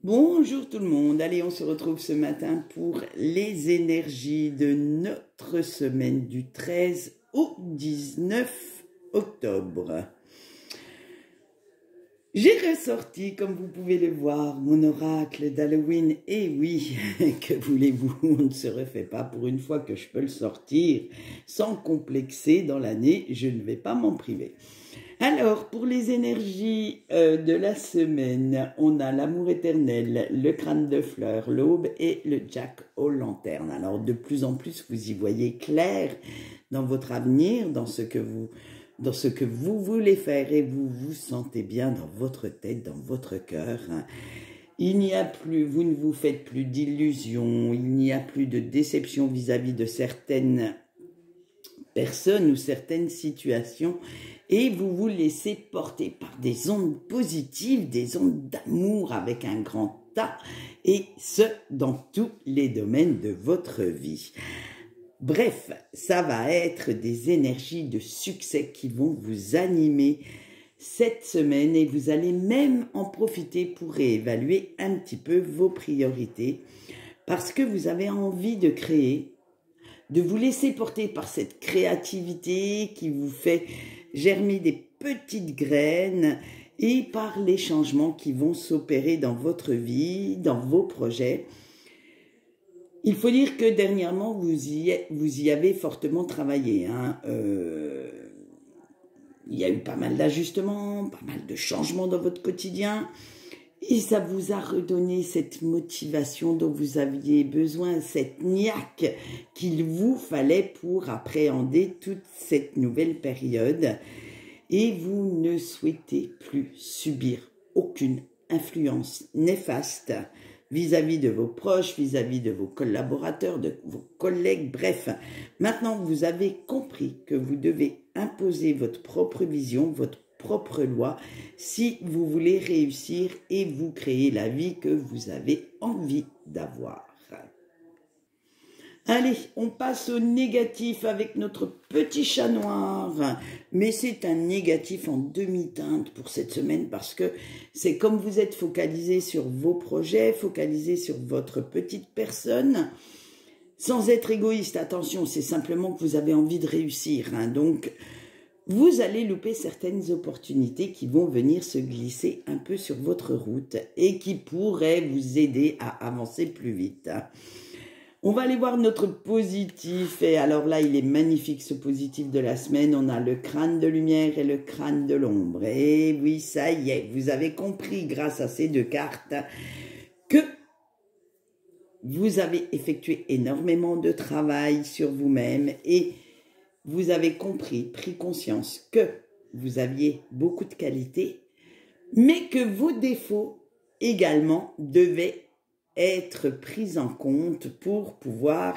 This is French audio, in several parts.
Bonjour tout le monde, allez on se retrouve ce matin pour les énergies de notre semaine du 13 au 19 octobre. J'ai ressorti, comme vous pouvez le voir, mon oracle d'Halloween. Et oui, que voulez-vous, on ne se refait pas. Pour une fois que je peux le sortir sans complexer dans l'année, je ne vais pas m'en priver. Alors, pour les énergies de la semaine, on a l'amour éternel, le crâne de fleurs, l'aube et le jack aux lanternes. Alors, de plus en plus, vous y voyez clair dans votre avenir, dans ce que vous voulez faire et vous vous sentez bien dans votre tête, dans votre cœur. Il n'y a plus, vous ne vous faites plus d'illusions, il n'y a plus de déception vis-à-vis de certaines personnes ou certaines situations et vous vous laissez porter par des ondes positives, des ondes d'amour avec un grand A et ce, dans tous les domaines de votre vie. Bref, ça va être des énergies de succès qui vont vous animer cette semaine et vous allez même en profiter pour réévaluer un petit peu vos priorités parce que vous avez envie de créer, de vous laisser porter par cette créativité qui vous fait germer des petites graines et par les changements qui vont s'opérer dans votre vie, dans vos projets. Il faut dire que dernièrement, vous y avez fortement travaillé. Il y a eu pas mal d'ajustements, pas mal de changements dans votre quotidien. Et ça vous a redonné cette motivation dont vous aviez besoin, cette niaque qu'il vous fallait pour appréhender toute cette nouvelle période. Et vous ne souhaitez plus subir aucune influence néfaste vis-à-vis de vos proches, vis-à-vis de vos collaborateurs, de vos collègues, bref. Maintenant, vous avez compris que vous devez imposer votre propre vision, votre propre loi, si vous voulez réussir et vous créer la vie que vous avez envie d'avoir. Allez, on passe au négatif avec notre petit chat noir. Mais c'est un négatif en demi-teinte pour cette semaine parce que c'est comme vous êtes focalisé sur vos projets, focalisé sur votre petite personne, sans être égoïste. Attention, c'est simplement que vous avez envie de réussir. Donc, vous allez louper certaines opportunités qui vont venir se glisser un peu sur votre route et qui pourraient vous aider à avancer plus vite. On va aller voir notre positif, et alors là, il est magnifique ce positif de la semaine. On a le crâne de lumière et le crâne de l'ombre. Et oui, ça y est, vous avez compris grâce à ces deux cartes que vous avez effectué énormément de travail sur vous-même et vous avez compris, pris conscience que vous aviez beaucoup de qualités, mais que vos défauts également devaient être pris en compte pour pouvoir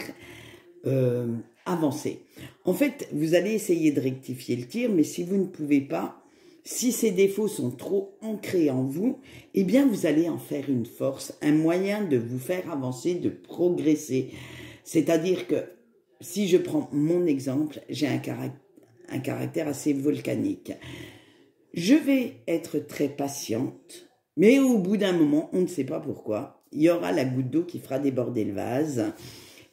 avancer. En fait, vous allez essayer de rectifier le tir, mais si vous ne pouvez pas, si ces défauts sont trop ancrés en vous, eh bien vous allez en faire une force, un moyen de vous faire avancer, de progresser. C'est-à-dire que, si je prends mon exemple, j'ai un caractère assez volcanique. Je vais être très patiente, mais au bout d'un moment, on ne sait pas pourquoi, il y aura la goutte d'eau qui fera déborder le vase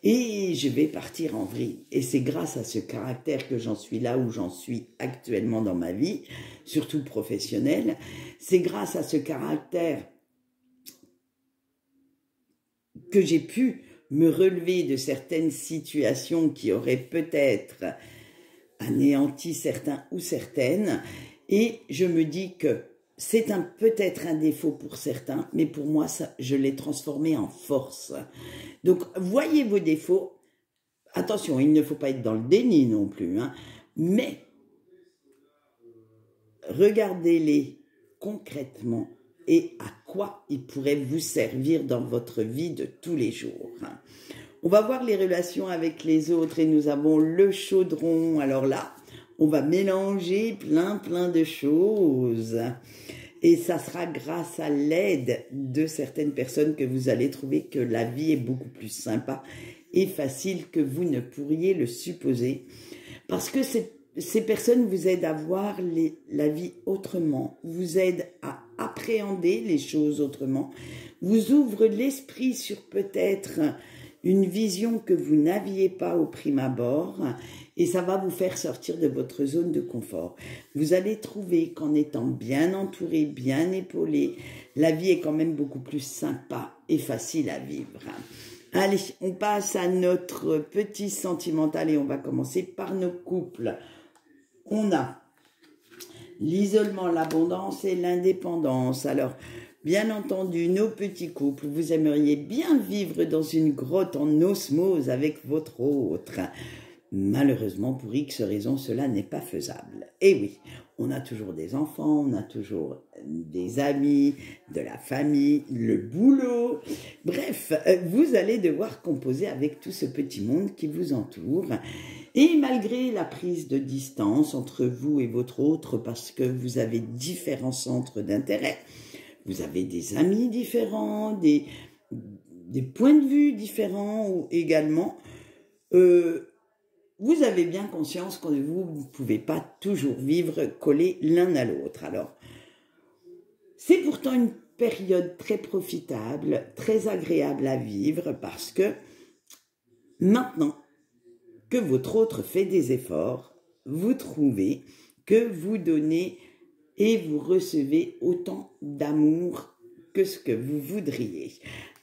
et je vais partir en vrille. Et c'est grâce à ce caractère que j'en suis là où j'en suis actuellement dans ma vie, surtout professionnelle. C'est grâce à ce caractère que j'ai pu me relever de certaines situations qui auraient peut-être anéanti certains ou certaines. Et je me dis que c'est peut-être un défaut pour certains, mais pour moi, je l'ai transformé en force. Donc, voyez vos défauts. Attention, il ne faut pas être dans le déni non plus, mais regardez-les concrètement et à quoi ils pourraient vous servir dans votre vie de tous les jours. On va voir les relations avec les autres et nous avons le chaudron. Alors là, on va mélanger plein de choses. Et ça sera grâce à l'aide de certaines personnes que vous allez trouver que la vie est beaucoup plus sympa et facile que vous ne pourriez le supposer. Parce que ces personnes vous aident à voir la vie autrement, vous aident à appréhender les choses autrement, vous ouvre l'esprit sur peut-être une vision que vous n'aviez pas au prime abord, et ça va vous faire sortir de votre zone de confort. Vous allez trouver qu'en étant bien entouré, bien épaulé, la vie est quand même beaucoup plus sympa et facile à vivre. Allez, on passe à notre petit sentimental et on va commencer par nos couples. On a l'isolement, l'abondance et l'indépendance. Alors, bien entendu, nos petits couples, vous aimeriez bien vivre dans une grotte en osmose avec votre autre. Malheureusement, pour X raisons, cela n'est pas faisable. Et oui, on a toujours des enfants, on a toujours des amis, de la famille, le boulot. Bref, vous allez devoir composer avec tout ce petit monde qui vous entoure. Et malgré la prise de distance entre vous et votre autre, parce que vous avez différents centres d'intérêt, vous avez des amis différents, des points de vue différents également, vous avez bien conscience que vous ne pouvez pas toujours vivre collés l'un à l'autre. Alors, c'est pourtant une période très profitable, très agréable à vivre parce que maintenant que votre autre fait des efforts, vous trouvez que vous donnez et vous recevez autant d'amour que ce que vous voudriez.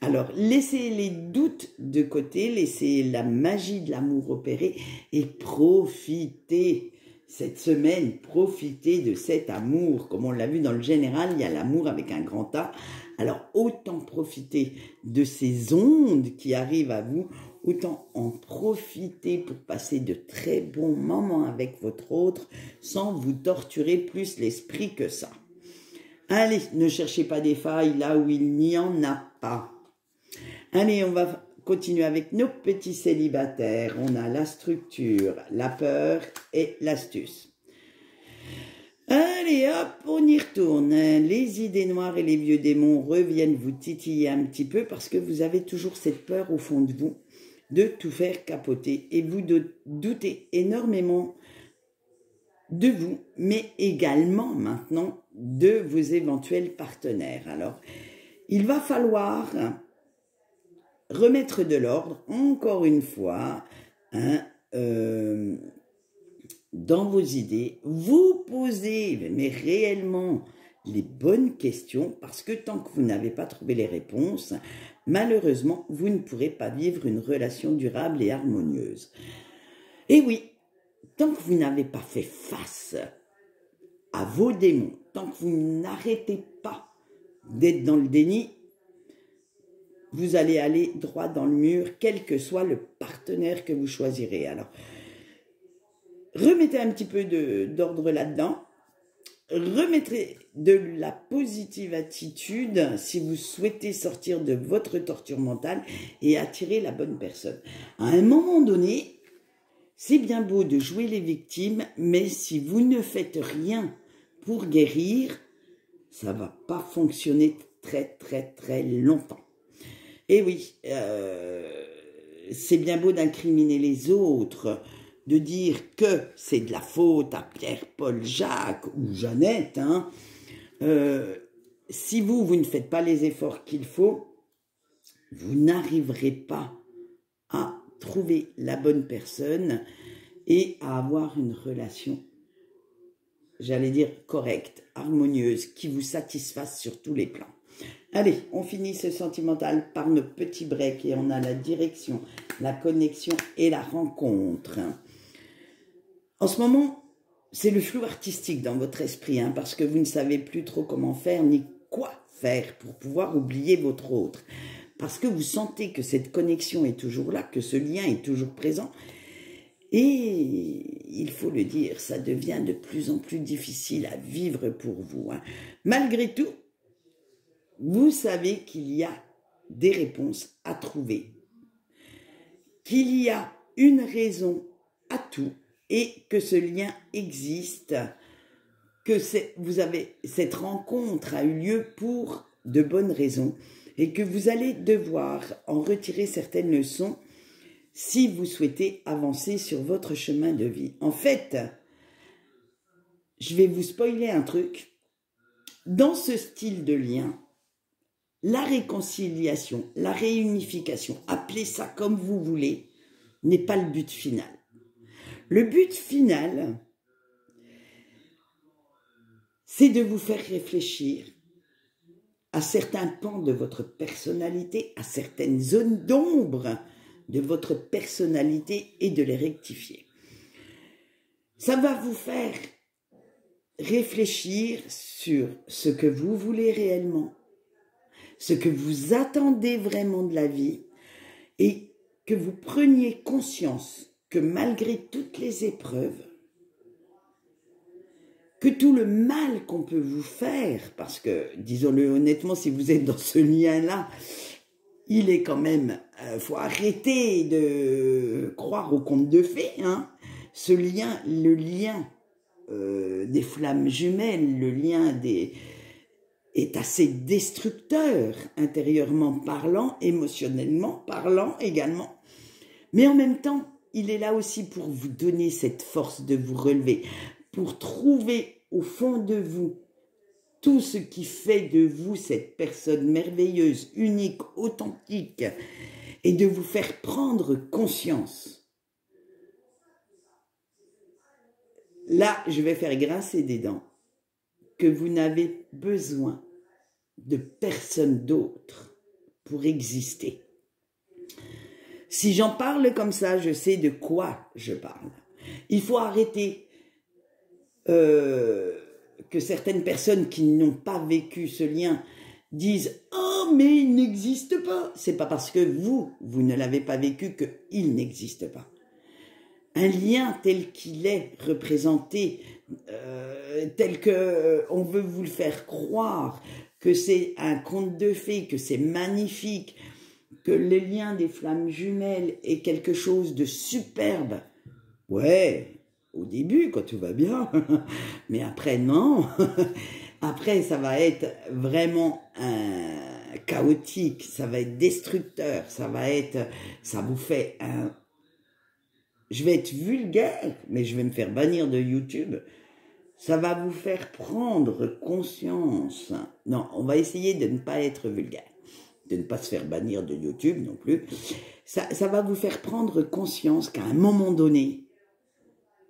Alors, laissez les doutes de côté, laissez la magie de l'amour opérer et profitez cette semaine, profitez de cet amour. Comme on l'a vu dans le général, il y a l'amour avec un grand A. Alors, autant profiter de ces ondes qui arrivent à vous, autant en profiter pour passer de très bons moments avec votre autre sans vous torturer plus l'esprit que ça. Allez, ne cherchez pas des failles là où il n'y en a pas. Allez, on va continuer avec nos petits célibataires. On a la structure, la peur et l'astuce. Allez, hop, on y retourne. Les idées noires et les vieux démons reviennent vous titiller un petit peu parce que vous avez toujours cette peur au fond de vous de tout faire capoter et vous doutez énormément de vous, mais également maintenant de vos éventuels partenaires. Alors, il va falloir remettre de l'ordre, encore une fois, dans vos idées, vous poser, mais réellement, les bonnes questions, parce que tant que vous n'avez pas trouvé les réponses, malheureusement, vous ne pourrez pas vivre une relation durable et harmonieuse. Et oui, tant que vous n'avez pas fait face à vos démons, tant que vous n'arrêtez pas d'être dans le déni, vous allez aller droit dans le mur, quel que soit le partenaire que vous choisirez. Alors, remettez un petit peu d'ordre là-dedans. Remettez de la positive attitude si vous souhaitez sortir de votre torture mentale et attirer la bonne personne. À un moment donné, c'est bien beau de jouer les victimes, mais si vous ne faites rien pour guérir, ça ne va pas fonctionner très longtemps. Et oui, c'est bien beau d'incriminer les autres, de dire que c'est de la faute à Pierre, Paul, Jacques ou Jeannette. Hein. Si vous ne faites pas les efforts qu'il faut, vous n'arriverez pas à trouver la bonne personne et à avoir une relation, j'allais dire correcte, harmonieuse, qui vous satisfasse sur tous les plans. Allez, on finit ce sentimental par nos petits breaks et on a la direction, la connexion et la rencontre. En ce moment, c'est le flou artistique dans votre esprit, hein, parce que vous ne savez plus trop comment faire ni quoi faire pour pouvoir oublier votre autre. Parce que vous sentez que cette connexion est toujours là, que ce lien est toujours présent. Et il faut le dire, ça devient de plus en plus difficile à vivre pour vous. Hein. Malgré tout, vous savez qu'il y a des réponses à trouver, qu'il y a une raison à tout et que ce lien existe, que cette rencontre a eu lieu pour de bonnes raisons et que vous allez devoir en retirer certaines leçons si vous souhaitez avancer sur votre chemin de vie. En fait, je vais vous spoiler un truc. Dans ce style de lien, la réconciliation, la réunification, appelez ça comme vous voulez, n'est pas le but final. Le but final, c'est de vous faire réfléchir à certains pans de votre personnalité, à certaines zones d'ombre de votre personnalité et de les rectifier. Ça va vous faire réfléchir sur ce que vous voulez réellement, ce que vous attendez vraiment de la vie et que vous preniez conscience que malgré toutes les épreuves, que tout le mal qu'on peut vous faire, parce que, disons-le honnêtement, si vous êtes dans ce lien-là, il est quand même, faut arrêter de croire aux contes de fées, hein. Ce lien, le lien des flammes jumelles, le lien est assez destructeur, intérieurement parlant, émotionnellement parlant également. Mais en même temps, il est là aussi pour vous donner cette force de vous relever, pour trouver au fond de vous tout ce qui fait de vous cette personne merveilleuse, unique, authentique, et de vous faire prendre conscience. Là, je vais faire grincer des dents, que vous n'avez besoin de personne d'autre pour exister. Si j'en parle comme ça, je sais de quoi je parle. Il faut arrêter que certaines personnes qui n'ont pas vécu ce lien disent « Oh, mais il n'existe pas !» C'est pas parce que vous ne l'avez pas vécu qu'il n'existe pas. Un lien tel qu'il est représenté, tel que on veut vous le faire croire, que c'est un conte de fées, que c'est magnifique, que le lien des flammes jumelles est quelque chose de superbe. Ouais, au début, quand tout va bien, mais après, non. Après, ça va être vraiment chaotique, ça va être destructeur, ça vous fait un... Je vais être vulgaire, mais je vais me faire bannir de YouTube. Ça va vous faire prendre conscience. Non, on va essayer de ne pas être vulgaire, de ne pas se faire bannir de YouTube non plus. Ça va vous faire prendre conscience qu'à un moment donné,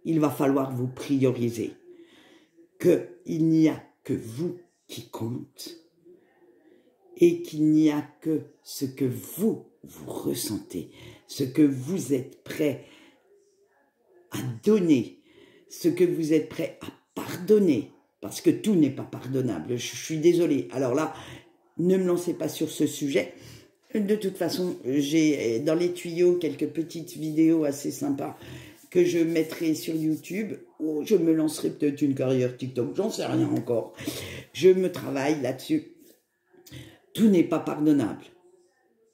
il va falloir vous prioriser, qu'il n'y a que vous qui compte et qu'il n'y a que ce que vous ressentez, ce que vous êtes prêt à donner, ce que vous êtes prêt à pardonner, parce que tout n'est pas pardonnable. Je suis désolée. Alors là, ne me lancez pas sur ce sujet. De toute façon, j'ai dans les tuyaux quelques petites vidéos assez sympas que je mettrai sur YouTube, ou je me lancerai peut-être une carrière TikTok, j'en sais rien encore. Je me travaille là-dessus. Tout n'est pas pardonnable.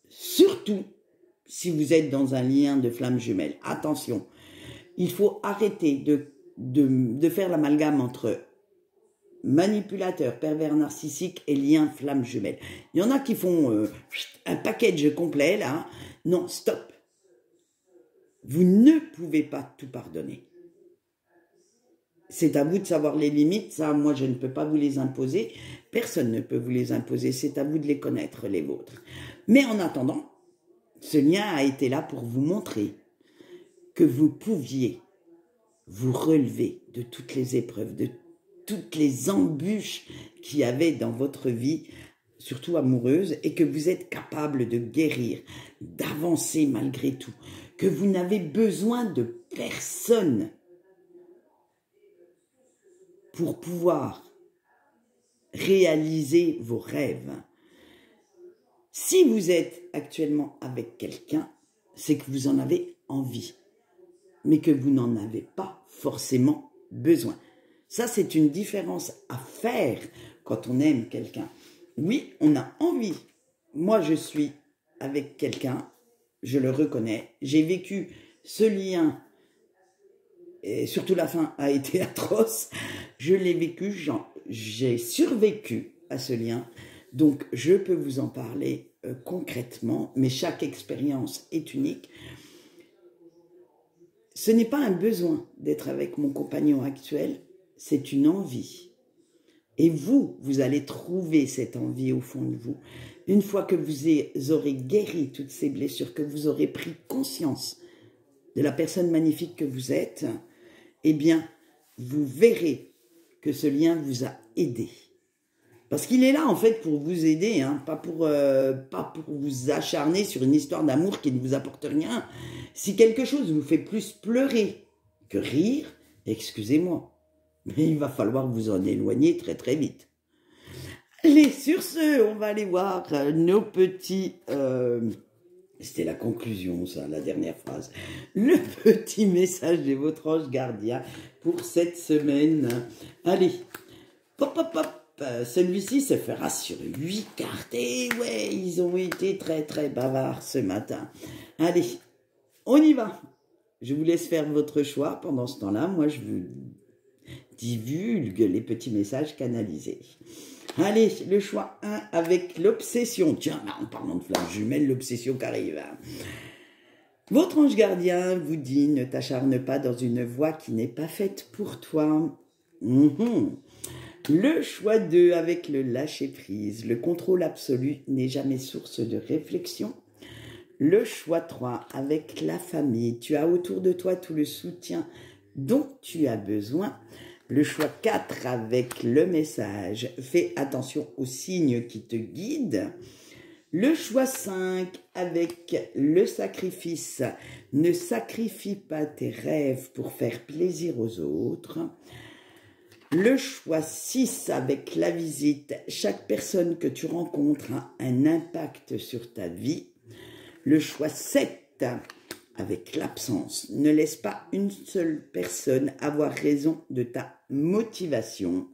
Surtout si vous êtes dans un lien de flammes jumelles. Attention, il faut arrêter de faire l'amalgame entre manipulateur, pervers narcissique et lien flamme jumelle. Il y en a qui font un package complet là. Non, stop. Vous ne pouvez pas tout pardonner. C'est à vous de savoir les limites. Ça, moi, je ne peux pas vous les imposer. Personne ne peut vous les imposer. C'est à vous de les connaître, les vôtres. Mais en attendant, ce lien a été là pour vous montrer que vous pouviez vous relever de toutes les épreuves, de toutes les embûches qu'il y avait dans votre vie, surtout amoureuse, et que vous êtes capable de guérir, d'avancer malgré tout, que vous n'avez besoin de personne pour pouvoir réaliser vos rêves. Si vous êtes actuellement avec quelqu'un, c'est que vous en avez envie, mais que vous n'en avez pas forcément besoin. Ça, c'est une différence à faire quand on aime quelqu'un. Oui, on a envie. Moi, je suis avec quelqu'un, je le reconnais. J'ai vécu ce lien, et surtout la fin a été atroce. Je l'ai vécu, j'ai survécu à ce lien. Donc, je peux vous en parler concrètement, mais chaque expérience est unique. Ce n'est pas un besoin d'être avec mon compagnon actuel, c'est une envie. Et vous allez trouver cette envie au fond de vous. Une fois que vous aurez guéri toutes ces blessures, que vous aurez pris conscience de la personne magnifique que vous êtes, eh bien, vous verrez que ce lien vous a aidé. Parce qu'il est là, en fait, pour vous aider, hein, pas pour vous acharner sur une histoire d'amour qui ne vous apporte rien. Si quelque chose vous fait plus pleurer que rire, excusez-moi, mais il va falloir vous en éloigner très très vite. Allez, sur ce, on va aller voir nos petits... C'était la conclusion, ça, la dernière phrase. Le petit message de votre ange gardien pour cette semaine. Allez, pop, pop, pop. Celui-ci se fera sur 8 cartes. Et ouais, ils ont été très, très bavards ce matin. Allez, on y va. Je vous laisse faire votre choix. Pendant ce temps-là, moi, je vous divulgue les petits messages canalisés. Allez, le choix 1 avec l'obsession. Tiens, en parlant de flamme jumelle, l'obsession qui arrive. Votre ange gardien vous dit, ne t'acharne pas dans une voie qui n'est pas faite pour toi. Le choix 2 avec le lâcher-prise. Le contrôle absolu n'est jamais source de réflexion. Le choix 3 avec la famille. Tu as autour de toi tout le soutien dont tu as besoin. Le choix 4 avec le message. Fais attention aux signes qui te guident. Le choix 5 avec le sacrifice. Ne sacrifie pas tes rêves pour faire plaisir aux autres. Le choix 6 avec la visite. Chaque personne que tu rencontres a un impact sur ta vie. Le choix 7 avec l'absence. Ne laisse pas une seule personne avoir raison de ta motivation.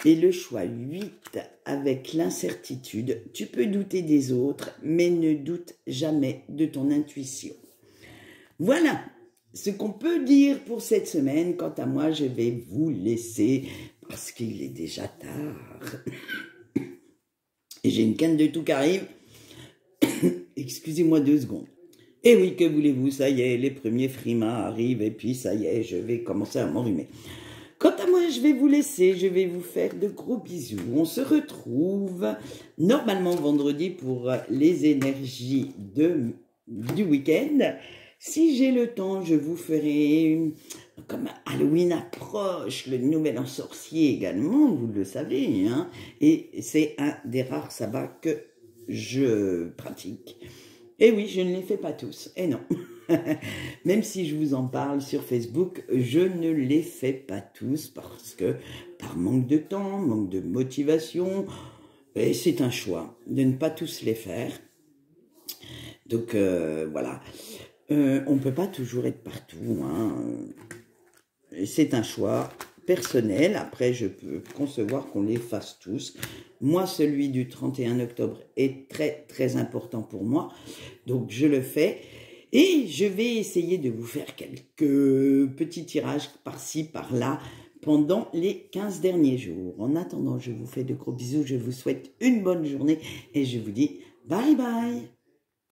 Et le choix 8 avec l'incertitude. Tu peux douter des autres, mais ne doute jamais de ton intuition. Voilà ce qu'on peut dire pour cette semaine. Quant à moi, je vais vous laisser parce qu'il est déjà tard. Et j'ai une canne de tout qui arrive. Excusez-moi 2 secondes. Et oui, que voulez-vous, ça y est, les premiers frimas arrivent et puis ça y est, je vais commencer à m'enrhumer. Quant à moi, je vais vous laisser, je vais vous faire de gros bisous. On se retrouve normalement vendredi pour les énergies du week-end. Si j'ai le temps, je vous ferai, comme Halloween approche, le nouvel an sorcier également, vous le savez, hein, et c'est un des rares sabbats que je pratique. Et oui, je ne les fais pas tous, et non. Même si je vous en parle sur Facebook, je ne les fais pas tous parce que par manque de temps, manque de motivation, et c'est un choix de ne pas tous les faire. Donc voilà, on ne peut pas toujours être partout, hein. C'est un choix personnel. Après, je peux concevoir qu'on les fasse tous. Moi, celui du 31 octobre est très, très important pour moi. Donc, je le fais. Et je vais essayer de vous faire quelques petits tirages par-ci, par-là, pendant les 15 derniers jours. En attendant, je vous fais de gros bisous. Je vous souhaite une bonne journée et je vous dis bye bye.